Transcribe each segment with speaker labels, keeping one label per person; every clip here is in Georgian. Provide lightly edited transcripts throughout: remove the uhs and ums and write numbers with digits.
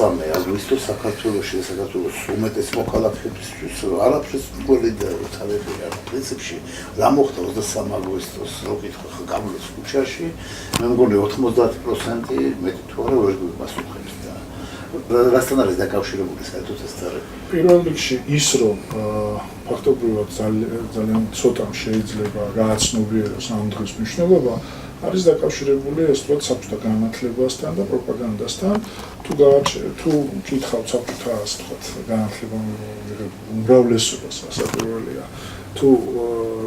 Speaker 1: 23 აგვისტოს საქართველოში და საქართველოს უმეტეს მოქალაქეებისთვის არაფერს მგველი და თავები არ პრინციპში რა მოხდა 23 აგვისტოს რო კითხვა გამოდის ქუჩაში მე მგონი 90% მეტი თუ არა ვერ გვიპასუხებს და რასთან არის დაკავშირებული საერთოდ ეს წარები
Speaker 2: პირველ რიგში ის რომ ფაქტობრივად ძალიან ცოტამ შეიძლება გააცნობიეროს ამ დღის მნიშვნელობა არის დაკავშირებული ეს თქო საბჭოთა განათლებასთან და პროპაგანდასთან თუ კითხავთ საბჭოთა თქო განათლება უმრავლესობას ასაკურველია თუ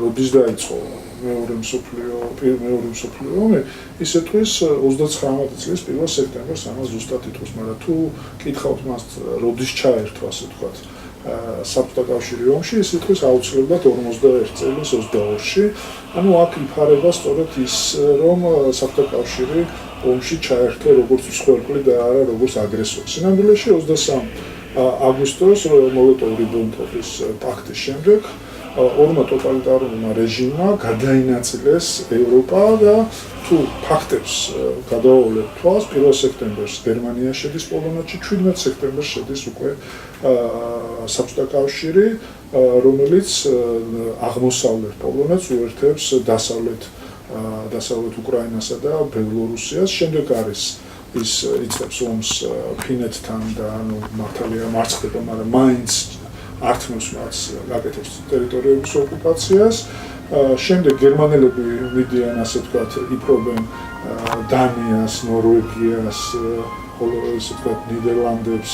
Speaker 2: როდის დაიწყო მეორე მსოფლიო ომი ისე თქვის 39 წლის 1 სექტემბერს ამას ზუსტად იტყვის მაგრამ თუ კითხავთ მას როდის ჩაერთვა ასე თქო საბჭოთა კავშირი ომში ის იტყვის აუცილებლად 41 წლის 22-ში ანუ აქ იფარება სწორედ ის რომ საბჭოთა კავშირი ომში ჩაერთვა როგორც მსხვერპლი და არა როგორც აგრესორი. სინამდვილეში 23 აგვისტოს მოლოტოვ-რიბენტროპის პაქტის შემდეგ ორმა ტოტალიტარულმა რეჟიმმა გადაინაწილეს ევროპა და თუ ფაქტებს გადავავლეთ თვალს 1 სექტემბერს გერმანია შედის პოლონეთში 17 სექტემბერს შედის უკვე საბჭოთა კავშირი რომელიც აღმოსავლეთ პოლონეთს უერთებს დასავლეთ უკრაინასა და ბელორუსიას შემდეგ არის ის იწყებს ომს ფინეთთან და ანუ მართალია მარცხდება მაგრამ მაინც ართმევს მას გაკეთებს ტერიტორიების ოკუპაციას შემდეგ გერმანელები მიდიან ასე ვთქვათ იპყრობენ დანიას, ნორვეგიას, ხოლო ესე ვთქვათ ნიდერლანდებს,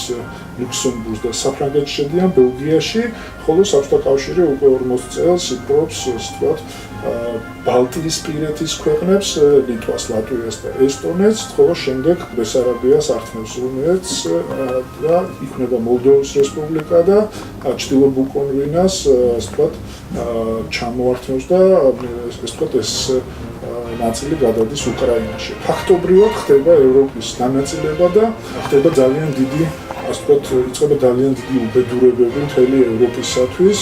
Speaker 2: ლუქსემბურგს და საფრანგეთს შედიან ბელგიაში, ხოლო საბჭოთა კავშირი უკვე 40 წელს იპყრობს ესე ვთქვათ ბალტიისპირეთის ქვეყნებს, ლიტვას, ლატვიას და ესტონეთს, ხოლო შემდეგ ბესარაბიას ართმევს რუმინეთს და იქნება მოლდოვის რესპუბლიკა და ჩრდილო ბუკოვინას ასე ვთქვათ ჩამოართმევს და ესე ვთქვათ ეს ნაწილი გადადის უკრაინაში. ფაქტობრივად ხდება ევროპის განაწილება და ხდება ძალიან დიდი, ასე ვთქვათ, იწყება ძალიან დიდი უბედურებები მთელი ევროპისათვის.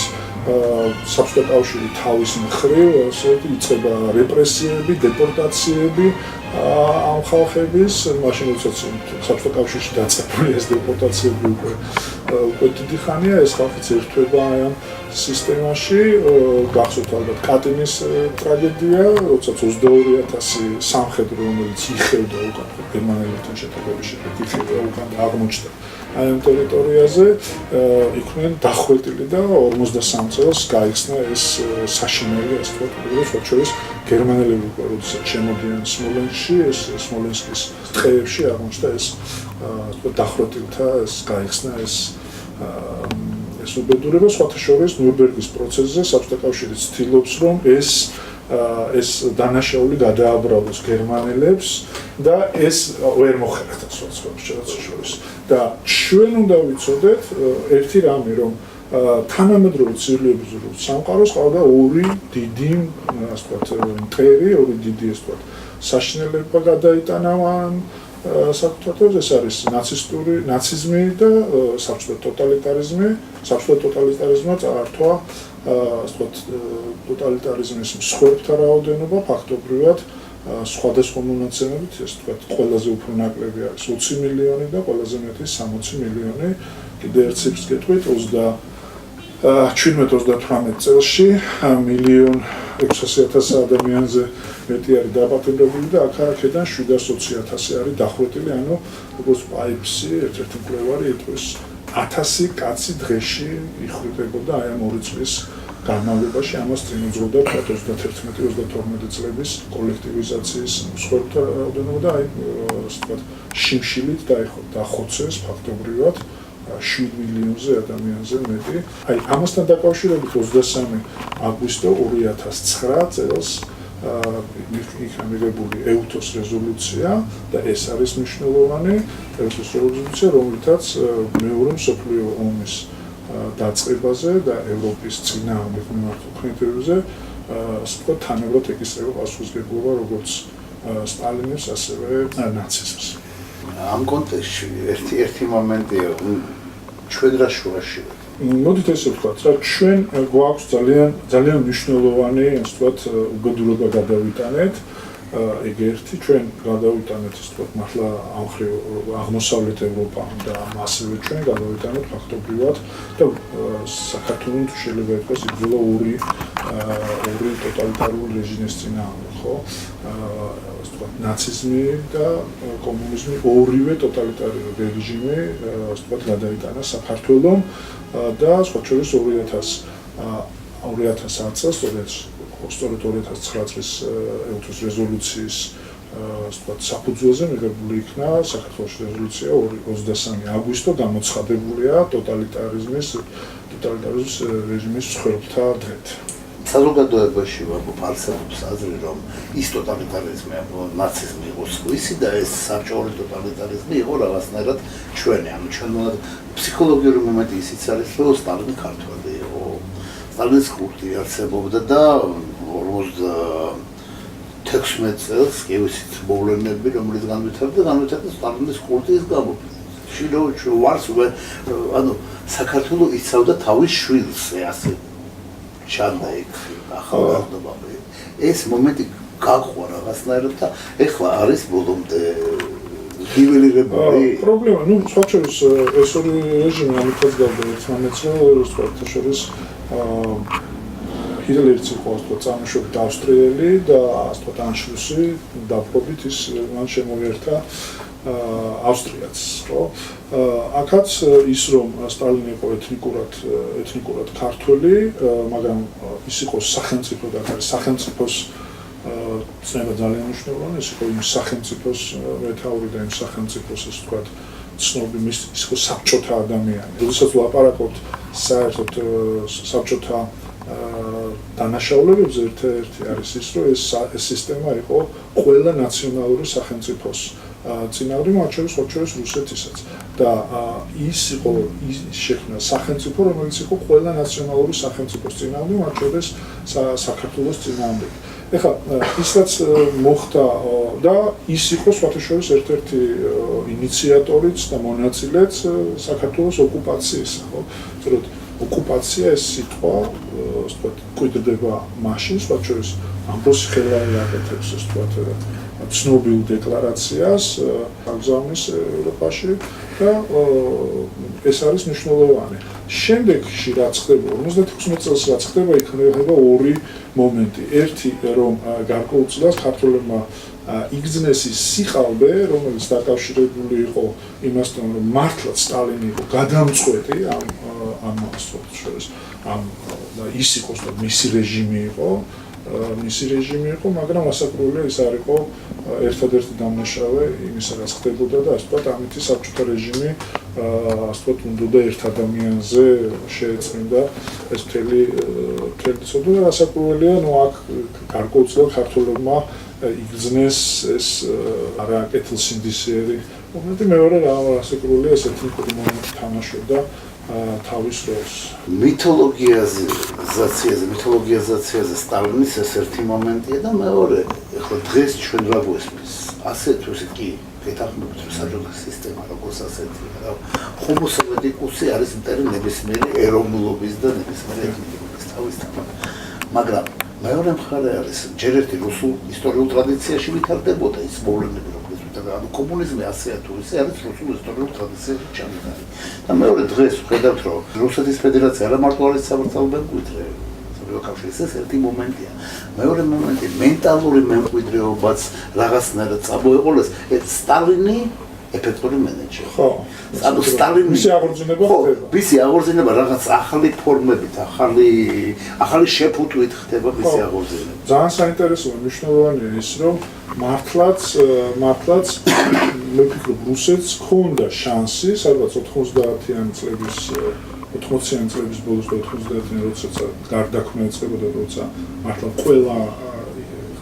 Speaker 2: საბჭოთა კავშირი თავის მხრივ ასე იწყება რეპრესიები, დეპორტაციები ამ ხალხების, მაშინ როდესაც საბჭოთა კავშირში დაწყებული ეს დეპორტაციები უკვე დიდი ხანია, ეს ხალხიც ერთვება ამ სისტემაში, გახსოვთ ალბათ კატინის ტრაგედია, როდესაც 22,000 სამხედრო, რომელიც იხევდა უკან გერმანელებთან შეტაკების შემდეგ იხევდა უკან და აღმოჩნდა აი ამ ტერიტორიაზე იყვნენ დახვეტილი და 53 წელს გაიხსნა ეს საშინელი ასე ვთქვათ, შორის გერმანელები უკვე როდესაც შემოდიან სმოლენსკში, ეს სმოლენსკის ტყეებში აღმოჩნდა ეს ასე დახვეტილთა ეს გაიხსნა ეს უბედურება, სხვათა შორის ნიურნბერგის პროცესზე საბჭოთა კავშირი ცდილობს რომ ეს დანაშაული გადააბრალოს გერმანელებს და ეს ვერ მოხერხდა სხვათა შორის და ჩვენ უნდა ვიცოდეთ ერთი რამე რომ თანამედროვე ცივილიზების სამყაროს ყავდა ორი დიდი ასე ვთქვათ მტერი, ორი დიდი ასე ვთქვათ საშინელება გადაიტანა საკუთრებას ეს არის ნაციზმი და საბჭოთა ტოტალიტარიზმი. საბჭოთა ტოტალიტარიზმმა წაართვა ასე ვთქვათ ტოტალიტარიზმის მსხვერპლთა რაოდენობა ფაქტობრივად სხვადასხვა მონაცემებით ეს ვთქვათ ყველაზე უფრო ნაკლები არის 20 მილიონი და ყველაზე მეტი 60 მილიონი კიდე ერთ ციფრს გეტყვით 17-38 წელში 1,600,000 ადამიანზე მეტი არის დაპატიმრებული და აქედან 720,000 არის დახვეტილი, ანუ როგორც პაიფსი ერთ-ერთი მკვლევარი იტყვის 1000 კაცი დღეში იხვრიტებოდა აი ამ 2 წლის განმავლობაში, ამას წინ უძღვოდა 31-32 წლების კოლექტივიზაციის მსხვერპლთა რაოდენობა და აი ასე ვთქვათ შიმშილით დახოცეს ფაქტობრივად 7 მილიონზე ადამიანზე მეტი. აი ამასთან დაკავშირებით 23 აგვისტო 2009 წელს იქ ამიღებული ეუთოს რეზოლუცია და ეს არის მნიშვნელოვანი ეუთოს რეზოლუცია, რომელთაც მეორე მსოფლიო ომის დაწყებაზე და ევროპის წინააღმდეგ მიმართულ ქმედებებზე ასე ვთქვათ თანაბრად ეკისრება პასუხისმგებლობა როგორც სტალინის ასევე ნაციზმს.
Speaker 1: ამ კონტექსტში ერთი მომენტია ჩვენ რა შუაში ვართ.
Speaker 2: მოდით ესე ვთქვათ, რა ჩვენ გვაქვს ძალიან მნიშვნელოვანი, ასე ვთქვათ, უბედურება გადავიტანეთ ეგ ერთი ჩვენ გადავიტანეთ ის თქვა მართლა ამხრივ აღმოსავლეთ ევროპამ და მასივე ჩვენ გადავიტანეთ ფაქტობრივად და საქართველოს თუ შეიძლება ითქვას იბრძოლა ორი ტოტალიტარული რეჟიმის წინააღმდეგ, ხო? ასე ვთქვათ, ნაციზმი და კომუნიზმი ორივე ტოტალიტარული რეჟიმი ასე ვთქვათ გადაიტანა საქართველოს და სხვა შორის 2010 წელს სწორედ 2009 წლის ეუთოს რეზოლუციის ასე ვთქვათ საფუძველზე მიღებული იქნა საქართველოს რეზოლუცია 23 აგვისტო გამოცხადებულია ტოტალიტარიზმის რეჟიმის მსხვერპლთა დღედ.
Speaker 1: საზოგადოებაში ვარგობ არსებობს აზრი, რომ ის ტოტალიტარიზმი, ნაციზმი იყო სხვისი და ეს საბჭოური ტოტალიტარიზმი იყო რაღაცნაირად ჩვენი, ანუ ჩვენ ფსიქოლოგიური მომენტი ისიც არის, რომ სტალინი ქართველი იყო. სტალინის კულტი არსებობდა და 56 წელს კი ვიცით მოვლენები, რომელიც განვითარდა სტალინის კულტის გამო. ანუ საქართველოს იცავდა თავის შვილს, ასე ჩანდა იქ ახალგაზრდობა. ეს მომენტი გაყვა რაღაცნაირად და ეხლა არის ბოლომდე ნიველირებული.
Speaker 2: პრობლემა, სხვა შორის ეს ორი რეჟიმი ამიტომაც გავდა ერთმანეთს, რომ შორის ჰიტლერიც იყო ასე ვთქვათ წარმოშობით ავსტრიელი და ასე ვთქვათ ანშლუსი დაპყრობით ის მან შემოერთა ავსტრიაც, ხო? აქაც ის რომ სტალინი იყო ეთნიკურად ქართველი, მაგრამ ის იყო სახელმწიფო და სახელმწიფოს ცნება ძალიან მნიშვნელოვანი, ის იყო იმ სახელმწიფოს მეთაური და იმ სახელმწიფოს ასე ვთქვათ ცნობი ის იყო საბჭოთა ადამიანი. როდესაც ვლაპარაკობთ საერთოდ საბჭოთა დანაშაულებებზე ერთ-ერთი არის ის, რომ ეს სისტემა იყო ყველა ნაციონალური სახელმწიფოს წინააღმდეგ, მათ შორის რუსეთისაც. და ის იყო შექმნა სახელმწიფო, რომელიც იყო ყველა ნაციონალური სახელმწიფოს წინააღმდეგ, მათ შორის საქართველოს წინააღმდეგ. ეხლა ის რაც მოხდა და ის იყო სხვათა შორის ერთ-ერთი ინიციატორიც და მონაწილეც საქართველოს ოკუპაციის, ხო? სწორედ ოკუპაცია ეს სიტყვა, ასე ვთქვათ, კვიდრდება მაშინ, სხვათა შორის ამბროსი ხელარი აკეთებს, ასე ვთქვათ, ცნობილ დეკლარაციას აგზავნის ევროპაში და ეს არის მნიშვნელოვანი. შემდეგში რაც ხდება 56 წელს რაც ხდება, იქნება ორი მომენტი. ერთი რომ გარკვეულწილად ქართველებმა იგრძნეს ის სიყალბე, რომელიც დაკავშირებული იყო იმასთან, რომ მართლაც სტალინი იყო გადამწყვეტი ამ შორის ის იყო მისი რეჟიმი იყო, მაგრამ ასაკროილია ის არ იყო ერთადერთი დამნაშავე იმისა, რაც ხდებოდა და ასე ვთქვათ, ამითი საბჭოთა რეჟიმი ასე ვთქვათ, უნდა ერთ ადამიანზე შეეწმინდა ეს მთელი ცოდვა და ასაკროილია, აქ გარკვეულწილად ქართველებმა იგრძნეს ეს არაკეთილსინდისიერი მომენტი. მეორე ასაკროილია ეს ეთნიკური მომენტი თამაშობდა თავის როლს. მითოლოგიაზაციაზე სტალინის ეს ერთი მომენტია და მეორე, ეხლა დღეს ჩვენ რა გვესმის, ასე თუ ისე კი გეთანხმებით, რომ საბჭოთა სისტემა როგორც ასეთია, რა ჰომო სოვიეტიკუსი არის მტერი ნებისმიერი ეროვნულობის და ნებისმიერი ეთნიკობის თავისთავად. მაგრამ მეორე მხარე არის, ჯერ ერთი რუსულ ისტორიულ ტრადიციაში ვითარდებოდა ის მოვლენები, ანუ კომუნიზმი ასე თუ ისე არის რუსულ ისტორიულ ტრადიციაში ჩამდგარი. და მეორე დღეს ვხედავთ, რომ რუსეთის ფედერაცია არა მარტო არის საბრძოლო მემკვიდრე, საბრძოლო კავშირის ეს ერთი მომენტია. მეორე მომენტი მენტალური მემკვიდრეობაც რაღაცნაირად წამოეყოლეს, სტალინი ეფექტური მენეჯერი. ხო. ანუ სტალინი მისი აღორძინება ხდება. მისი აღორძინება რაღაც ახალი ფორმებით, ახალი შეფუთვით ხდება მისი აღორძინება. ძალიან საინტერესო მნიშვნელოვანია ის, რომ მართლაც მე ვფიქრობ, რუსეთს ჰქონდა შანსი, სადღაც 90-იანი წლების 80-იანი წლების ბოლოს და 90-იანი როდესაც გარდაქმნა ეწყებოდა, როცა მართლა ყველა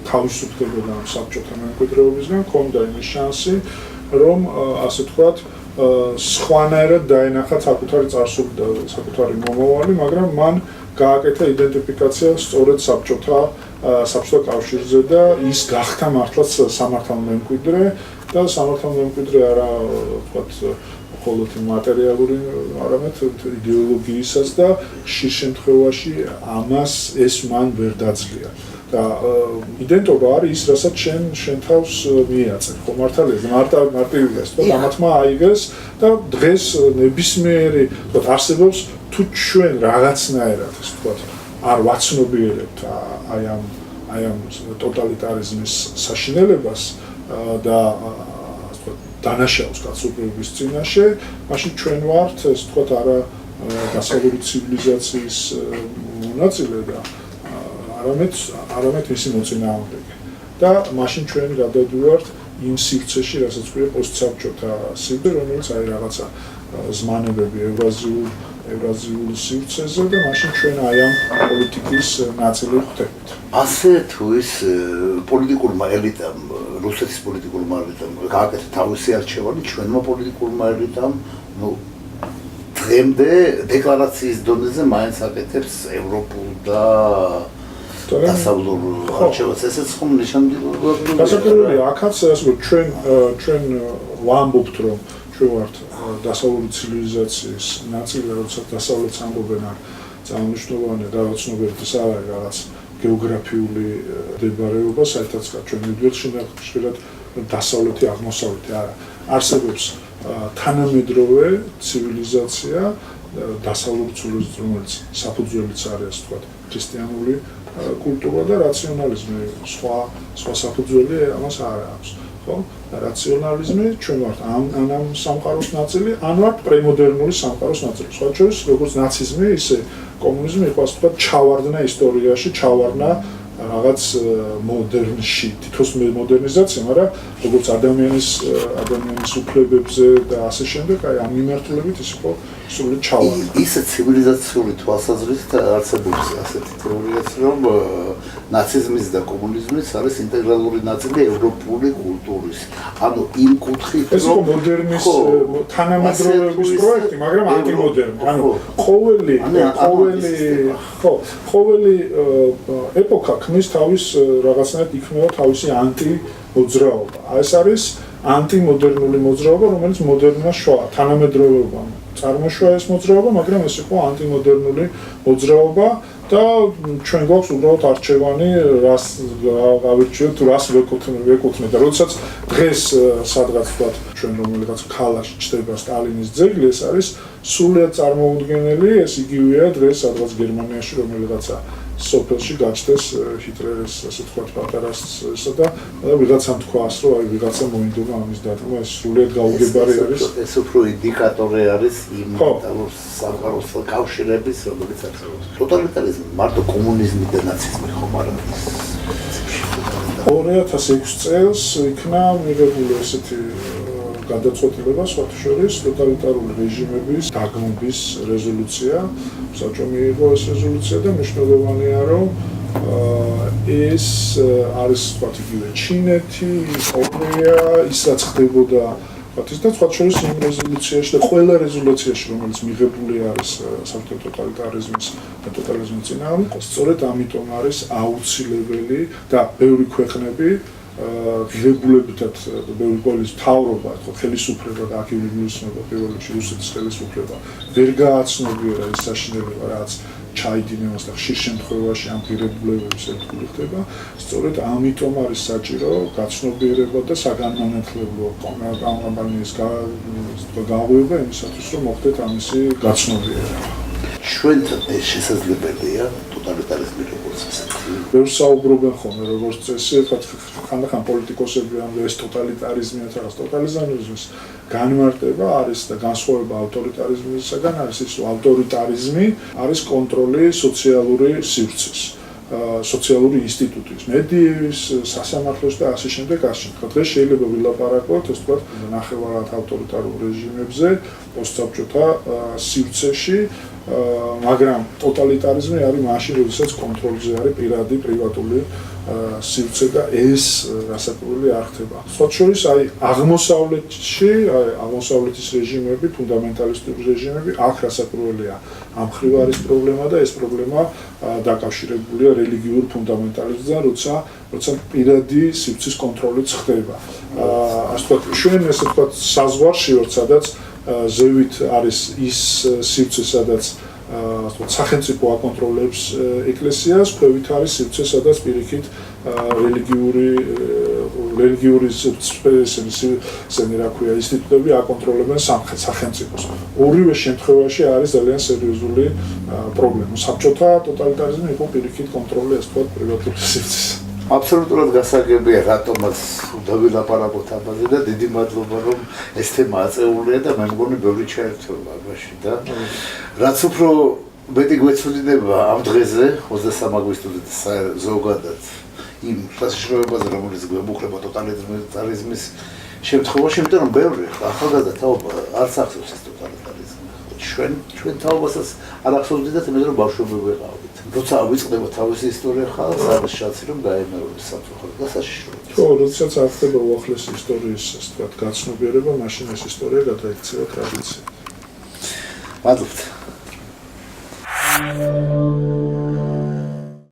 Speaker 2: თავისუფლდებოდა საბჭოთა მემკვიდრეობისგან, ჰქონდა იმის შანსი, რომ ასე ვთქვათ, სხვანაირად დაენახა საკუთარი წარსული და საკუთარი მომავალი, მაგრამ მან გააკეთა იდენტიფიკაცია სწორედ საბჭოთა კავშირზე და ის გახდა მართლაც სამართალ მემკვიდრე და სამართალ მემკვიდრე არა ვთქვათ მხოლოდ მატერიალური, არამედ იდეოლოგიისას და ხშირ შემთხვევაში ამას ეს მან ვერ დაძლია. და იდენტობა არის ის, რასაც შენ თავს მიაწერ. ხო მართალია, მარტივია, თქო, დამათმა აიგეს და დღეს ნებისმიერი, თქო, არსებობს თუ ჩვენ რაღაცნაირად, ასე თქო, არ ვაცნობიერებთ აი ამ ტოტალიტარიზმის საშინელებას და დანაშაულს კაცობრიობის წინაშე, მაშინ ჩვენ ვართ, ასე ვთქვათ, არა დასავლური ცივილიზაციის მონაწილე და არამედ მისი მოწინააღმდეგე. და მაშინ ჩვენ გადავდივართ იმ სივრცეში, რასაც ქვია პოსტსაბჭოთა სივრცე, რომელიც არის რაღაცა ზმანებები ევრაზიულ სივრცეზე და მაშინ ჩვენ აი ამ პოლიტიკის ნაწილი ვხდებით.
Speaker 1: ასე თუ ის პოლიტიკურმა ელიტამ, რუსეთის პოლიტიკურმა ელიტამ გააკეთა თავისი არჩევანი, ჩვენმა პოლიტიკურმა ელიტამ, დღემდე დეკლარაციის დონეზე მაინც აკეთებს ევროპულ და დასავლურ არჩევანს, ესეც ხომ ნიშანდობლია.
Speaker 2: დასაკვირველია, აქაც ასე ჩვენ ვამბობთ, რომ ჩვენ ვართ დასავლური ცივილიზაციის ნაწილი, როდესაც დასავლეთს ამბობენ არ წარმონიშნულოვანია დავაცნობიერთ ეს არ არის რაღაც გეოგრაფიული მდებარეობა, საერთოდ ჩვენ მივდივართ ხშირად დასავლეთი, აღმოსავლეთი, არა. არსებობს თანამედროვე ცივილიზაცია, დასავლური ცივილიზაცია, რომელიც საფუძველიც არის, ასე ვთქვათ, ქრისტიანული კულტურა და რაციონალიზმი, სხვა საფუძველი ამას არ აქვს. ხო? რაციონალიზმი ჩვენ ვართ ამ სამყაროს ნაწილი, ან ვართ პრემოდერნული სამყაროს ნაწილი. სხვა შორის, როგორც ნაციზმი, ისე კომუნიზმი იყო, ასე ვთქვათ, ჩავარდნა ისტორიაში, ჩავარდნა რაღაც მოდერნში, თითქოს მოდერნიზაცია, მაგრამ როგორც ადამიანის უფლებებზე და ასე შემდეგ, აი ამ მიმართულებით ის იყო სრულად ჩავარდნა.
Speaker 1: ისე ცივილიზაციური თვალსაზრისით არსებობს ასეთი თეორიაც, რომ ნაციზმის და კომუნიზმის არის ინტეგრალური ნაწილი ევროპული კულტურის. ანუ იმ კუთხით,
Speaker 2: ეს იყო მოდერნის თანამედროვეობის პროექტი, მაგრამ ანტიმოდერნი. ანუ ყოველი ეპოქა ქმნის თავის რაღაცნაირად იქმნება თავისი ანტიმოძრაობა. ეს არის ანტიმოდერნული მოძრაობა, რომელიც მოდერნმა შვა, თანამედროვეობამ წარმოშვა ეს მოძრაობა, მაგრამ ეს იყო ანტიმოდერნული მოძრაობა და ჩვენ გვაქვს უბრალოდ არჩევანი, რას გავირჩიოთ, თუ რას ვეკუთვნით. და როდესაც დღეს სადღაც ვთქვათ, ჩვენ რომელიღაც ქალაქში ჩდება სტალინის ძეგლი, ეს არის სრულიად წარმოუდგენელი, ეს იგივეა დღეს სადღაც გერმანიაში რომელიღაცა სოფელში გაჩნდეს ჰიტლერის, ასე ვთქვათ, პატარასა და ვიღაცამ თქვას, რომ აი ვიღაცა მოინდომა ამის დადგმა, ეს სრულიად გაუგებარი არის.
Speaker 1: ეს უფრო ინდიკატორი არის იმ სამყაროს კავშირების, რომელიც არსებობს. ტოტალიტარიზმი, მარტო კომუნიზმი და ნაციზმი ხომ არ არის.
Speaker 2: 2006 წელს იქნა მიღებული ესეთი გადაწყვეტილება, სხვათა შორის ტოტალიტარული რეჟიმების დაგმობის რეზოლუცია. საბჭო მიიღო ეს რეზოლუცია და მნიშვნელოვანია, რომ ეს არის თქვათ იგივე ჩინეთი, კორეა, ისაც ხდებოდა ის და სხვა შორის იმ რეზოლუციაში და ყველა რეზოლუციაში, რომელიც მიღებული არის საბჭოთა ტოტალიტარიზმის და ტოტალიზმის წინააღმდეგ, სწორედ ამიტომ არის აუცილებელი და ბევრი ქვეყნები ღირებულებითად ბევრი პოლის მთავრობა, ხელისუფლება და აქტიური მისცნობა პირველ რიგში რუსეთის ხელისუფლება ვერ გააცნობიერა ის საშინელება, რაც ჩაიდინებას და ხშირ შემთხვევაში ამ ღირებულებების ერთგული ხდება. სწორედ ამიტომ არის საჭირო გაცნობიერება და საგანმანათლებლო კამპანიის გაღვივა იმისათვის, რომ მოხდეთ ამისი გაცნობიერება.
Speaker 1: ჩვენთან ეს შესაძლებელია ტოტალიტარიზმი როგორც ასეთი.
Speaker 2: ბევრს საუბრობენ ხოლმე როგორც წესი, ხანდახან პოლიტიკოსები ამბობენ ეს ტოტალიტარიზმია, რაღაც ტოტალიტარიზმის განმარტება არის და განსხვავება ავტორიტარიზმისგან არის ის, რომ ავტორიტარიზმი არის კონტროლი სოციალური სივრცის, სოციალური ინსტიტუტის, მედიის, სასამართლოს და ასე შემდეგ. დღეს შეიძლება ვილაპარაკოთ, ეს თქვა ნახევარად ავტორიტარულ რეჟიმებზე, პოსტსაბჭოთა სივრცეში, მაგრამ ტოტალიტარიზმი არის მაშინ, როდესაც კონტროლზე არის პირადი პრივატული სივრცე და ეს რასაკვირველი არ ხდება. სხვა შორის აი აღმოსავლეთში, აღმოსავლეთის რეჟიმები, ფუნდამენტალისტური რეჟიმები, აქ რასაკვირველია ამ მხრივ არის პრობლემა და ეს პრობლემა დაკავშირებულია რელიგიურ ფუნდამენტალიზმთან, როცა პირადი სივრცის კონტროლიც ხდება. ასე ვთქვათ, ჩვენ ესე ვთქვათ საზღვარში ვართ, სადაც ზევით არის ის სივრცე, სადაც სახელმწიფო აკონტროლებს ეკლესიას, ქვევით არის სივრცე, სადაც პირიქით რელიგიური ინსტიტუტები აკონტროლებენ სახელმწიფოს. ორივე შემთხვევაში არის ძალიან სერიოზული პრობლემა. საბჭოთა ტოტალიტარიზმი იყო პირიქით კონტროლი, ასე ვთქვათ, პრივატული სივრცის.
Speaker 1: აბსოლუტურად გასაგებია, რატომაც უნდა ვილაპარაკოთ ამაზე და დიდი მადლობა, რომ ეს თემა აწეულია და მე მგონი ბევრი ჩაერთვება ამაში და რაც უფრო მეტი გვეცოდინება ამ დღეზე 23 აგვისტოზე ზოგადად იმ საშიშროებაზე, რომელიც გვემუქრება ტოტალიტარიზმის შემთხვევაში, იმიტომ რომ ბევრი ახალგაზრდა თაობა არც ახსოვს ეს ტოტალიტარიზმი. ჩვენ თაობასაც არ ახსოვდით, იმიტომ რომ ბავშვები ვიყავით. როცა ავიწყდება თავისი ისტორია ხალხს, არის შანსი რომ გაემეოროს სამწუხაროდ და საშიშროება.
Speaker 2: ხო, როდესაც არ ხდება უახლესი ისტორიის, ასე ვთქვათ, გაცნობიერება, მაშინ ეს ისტორია გადაიქცევა ტრადიციად.
Speaker 1: მადლობთ.